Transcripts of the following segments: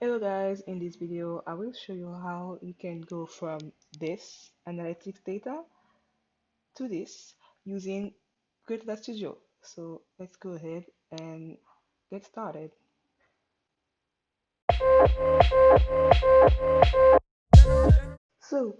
Hello guys, in this video I will show you how you can go from this analytics data to this using Great Data Studio. So let's go ahead and get started. So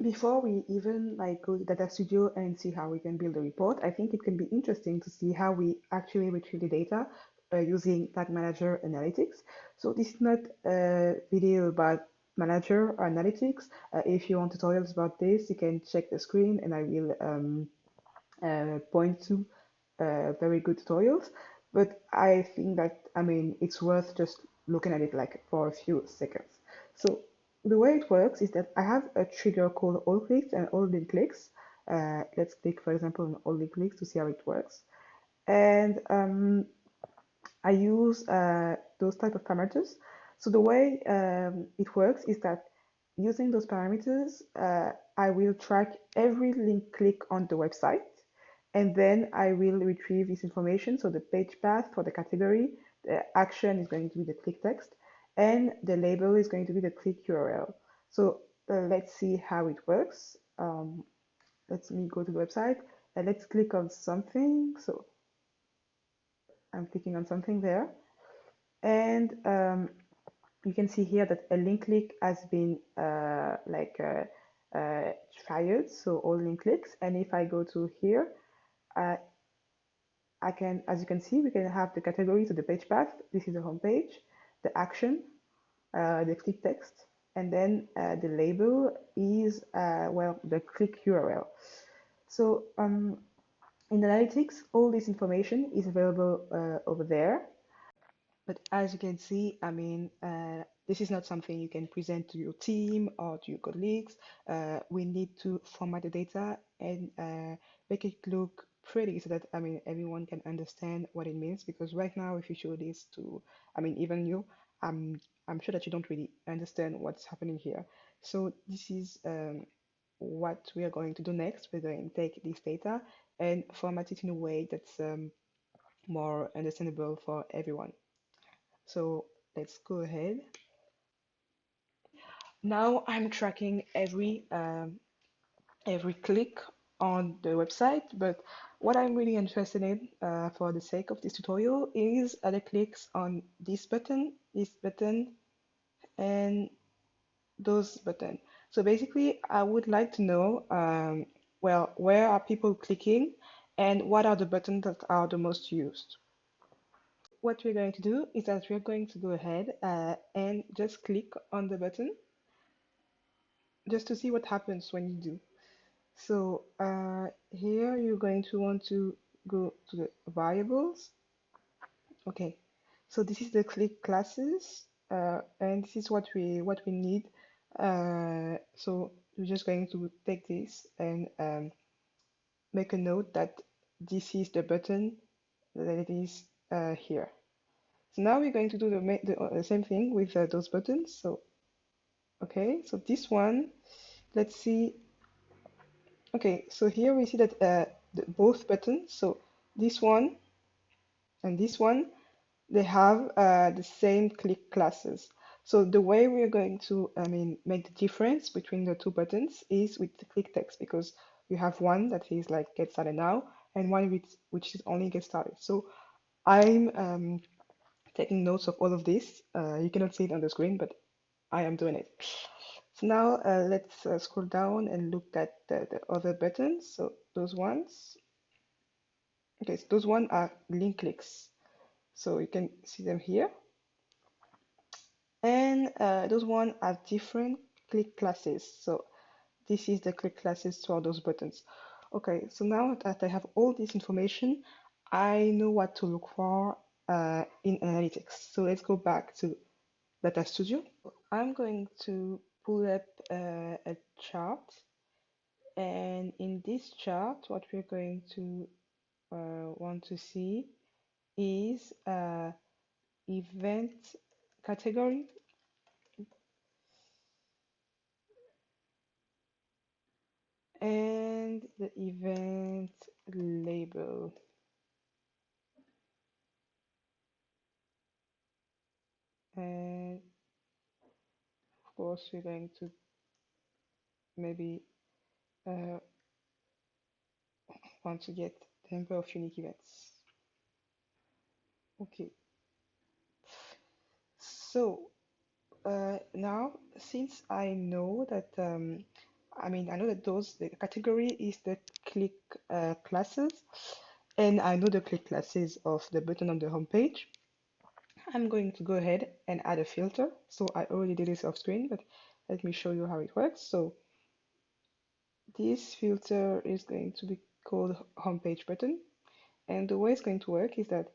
before we even go to Data Studio and see how we can build a report, I think it can be interesting to see how we actually retrieve the data using Tag Manager Analytics. So this is not a video about Manager or Analytics. If you want tutorials about this, you can check the screen and I will point to very good tutorials. But I think that, it's worth just looking at it like for a few seconds. So the way it works is that I have a trigger called all clicks and all link clicks. Let's click, for example, on all link clicks to see how it works. And I use those type of parameters. So the way it works is that using those parameters, I will track every link click on the website, and then I will retrieve this information. So the page path for the category, the action is going to be the click text, and the label is going to be the click URL. So let's see how it works. Let me go to the website and let's click on something. So I'm clicking on something there. And you can see here that a link click has been fired, so all link clicks. And if I go to here, uh, I can, as you can see, we can have the categories of the page path. This is the home page, the action, the click text, and then the label is, the click URL. So in analytics, all this information is available over there. But as you can see, this is not something you can present to your team or to your colleagues. We need to format the data and make it look pretty so that, everyone can understand what it means. Because right now, if you show this to, even you, I'm sure that you don't really understand what's happening here. So this is what we are going to do next. We're going to take this data and format it in a way that's more understandable for everyone. So let's go ahead. Now I'm tracking every click on the website, but what I'm really interested in for the sake of this tutorial is the clicks on this button, and those button. So basically, I would like to know, where are people clicking and what are the buttons that are the most used. What we're going to do is that we're going to go ahead and just click on the button just to see what happens when you do. So here you're going to want to go to the variables. Okay, so this is the click classes, and this is what we need. So we're just going to take this and make a note that this is the button that it is here. So now we're going to do the same thing with those buttons. So okay, so this one, let's see. Okay, so here we see that both buttons, so this one and this one, they have the same click classes. So the way we're going to, make the difference between the two buttons is with the click text, because you have one that is like get started now and one which is only get started. So I'm taking notes of all of this. You cannot see it on the screen, but I am doing it. So now let's scroll down and look at the other buttons. So those ones, okay, so those ones are link clicks. So you can see them here. And those ones are different click classes. So this is the click classes for those buttons. Okay, so now that I have all this information, I know what to look for in analytics. So let's go back to Data Studio. I'm going to pull up a chart, and in this chart, what we're going to want to see is event category and the event label. And Of course, we're going to maybe uh, want to get the number of unique events. Okay, so now since I know that I know that the category is the click classes, and I know the click classes of the button on the home page. I'm going to go ahead and add a filter. So I already did this off screen, but let me show you how it works. So this filter is going to be called homepage button. And the way it's going to work is that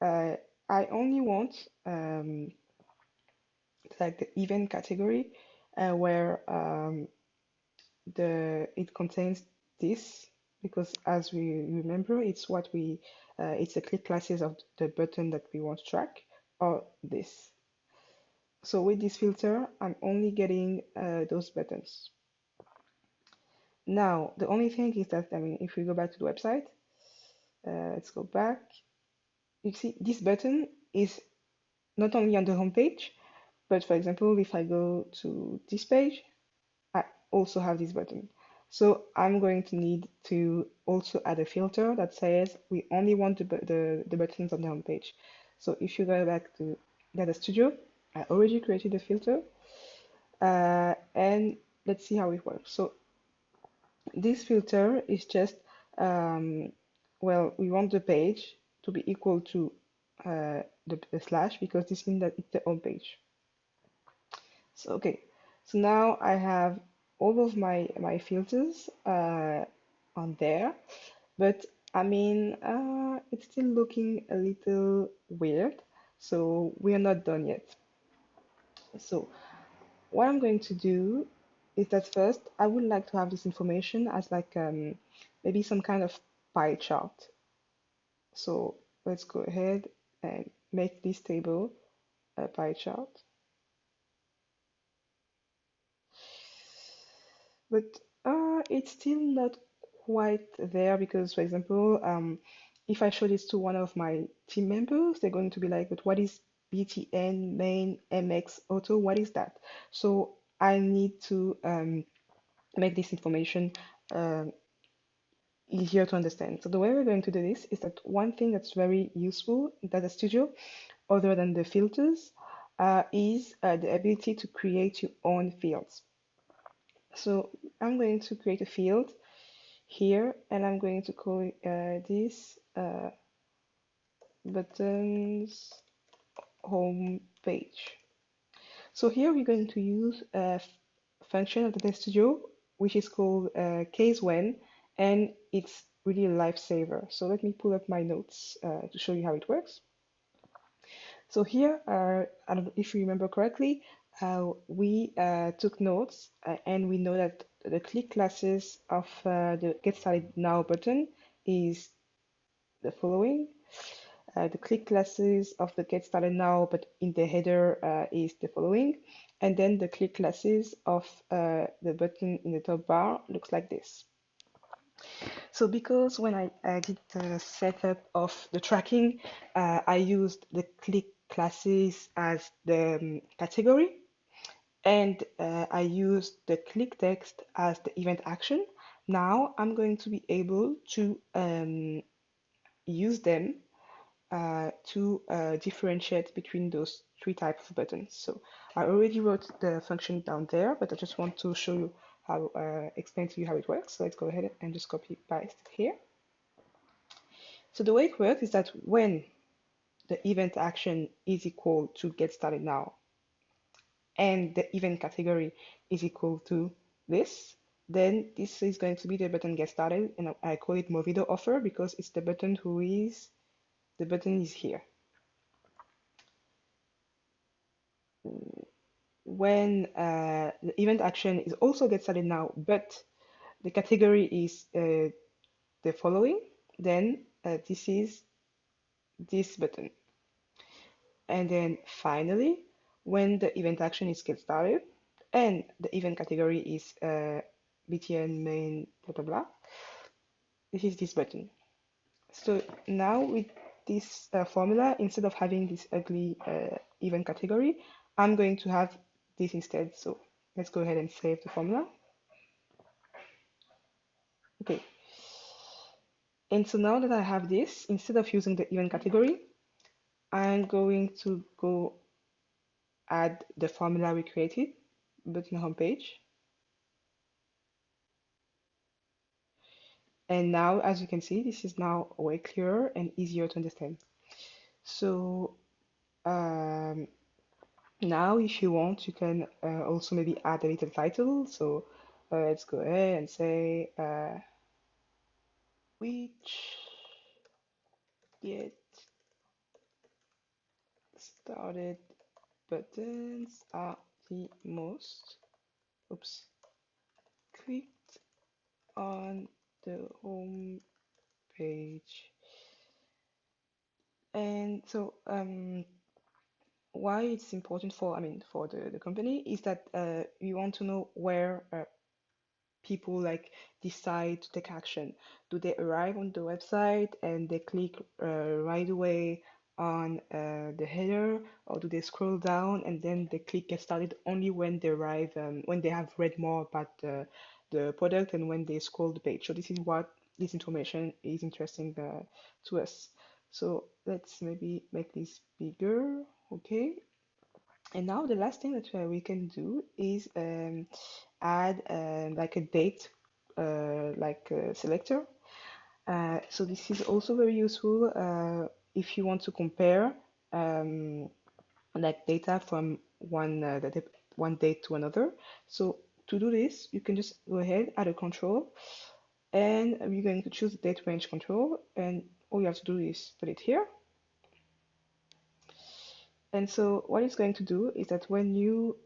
uh, I only want like the event category where it contains this, because as we remember, it's what we it's the click classes of the button that we want to track, or this. So with this filter, I'm only getting those buttons. Now, the only thing is that, if we go back to the website, let's go back. You see, this button is not only on the home page, but for example, if I go to this page, I also have this button. So I'm going to need to also add a filter that says we only want the buttons on the home page. So if you go back to Data Studio, I already created a filter, and let's see how it works. So this filter is just, well, we want the page to be equal to the slash, because this means that it's the home page. So, okay, so now I have all of my filters on there, but it's still looking a little weird, so we are not done yet. So what I'm going to do is that first I would like to have this information as like maybe some kind of pie chart. So let's go ahead and make this table a pie chart. But it's still not quite there, because, for example, if I show this to one of my team members, they're going to be like, but what is BTN, main, MX, auto? What is that? So I need to make this information um, easier to understand. So the way we're going to do this is that one thing that's very useful in Data Studio, other than the filters, is the ability to create your own fields. So I'm going to create a field here, and I'm going to call it, this buttons home page. So here we're going to use a function of the Data Studio, which is called case when, and it's really a lifesaver. So let me pull up my notes to show you how it works. So here, I don't know if you remember correctly, we took notes, and we know that the click classes of the Get Started Now button is the following. The click classes of the Get Started Now, but in the header, is the following. And then the click classes of the button in the top bar looks like this. So because when I did the setup of the tracking, I used the click classes as the category, and I used the click text as the event action. Now I'm going to be able to use them to differentiate between those three types of buttons. So I already wrote the function down there, but I just want to show you how, explain to you how it works. So let's go ahead and just copy paste it here. So the way it works is that when the event action is equal to Get Started Now, and the event category is equal to this, then this is going to be the button Get Started, and I call it Movido Offer because it's the button the button is here. When the event action is also Get Started Now, but the category is the following, then this is this button. And then finally, when the event action is Get Started and the event category is BTN main blah blah blah, this is this button. So now with this formula, instead of having this ugly event category, I'm going to have this instead. So let's go ahead and save the formula. Okay. And so now that I have this, instead of using the event category, I'm going to go add the formula we created, button homepage. And now, as you can see, this is now way clearer and easier to understand. So now, if you want, you can also maybe add a little title. So let's go ahead and say which get started buttons are the most, oops, clicked on the home page. And so why it's important for, for the company is that we want to know where people like decide to take action. Do they arrive on the website and they click right away on the header, or do they scroll down and then they click get started only when they arrive, when they have read more about the product and when they scroll the page? So this is what this information is interesting to us. So let's maybe make this bigger. Okay. And now the last thing that we can do is add like a date selector. So this is also very useful if you want to compare like data from one date to another. So to do this, you can just go ahead, add a control, and you're going to choose the date range control, and all you have to do is put it here. And so what it's going to do is that when you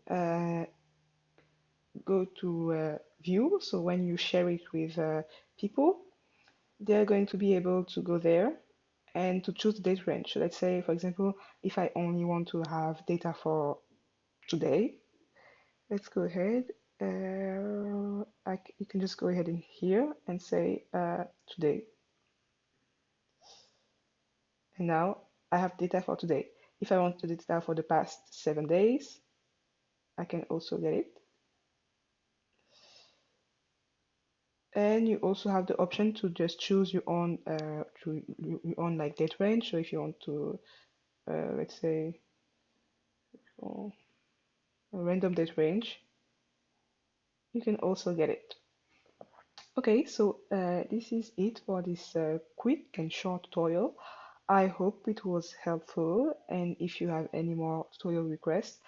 go to view, so when you share it with people, they're going to be able to go there and to choose the date range. So let's say, for example, if I only want to have data for today, let's go ahead. You can just go ahead in here and say today. And now I have data for today. If I want the data for the past 7 days, I can also get it. And you also have the option to just choose your own like date range. So if you want to let's say a random date range, you can also get it. Okay, so this is it for this quick and short tutorial. I hope it was helpful, and if you have any more tutorial requests,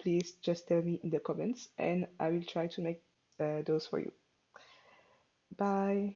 please just tell me in the comments and I will try to make those for you. Bye.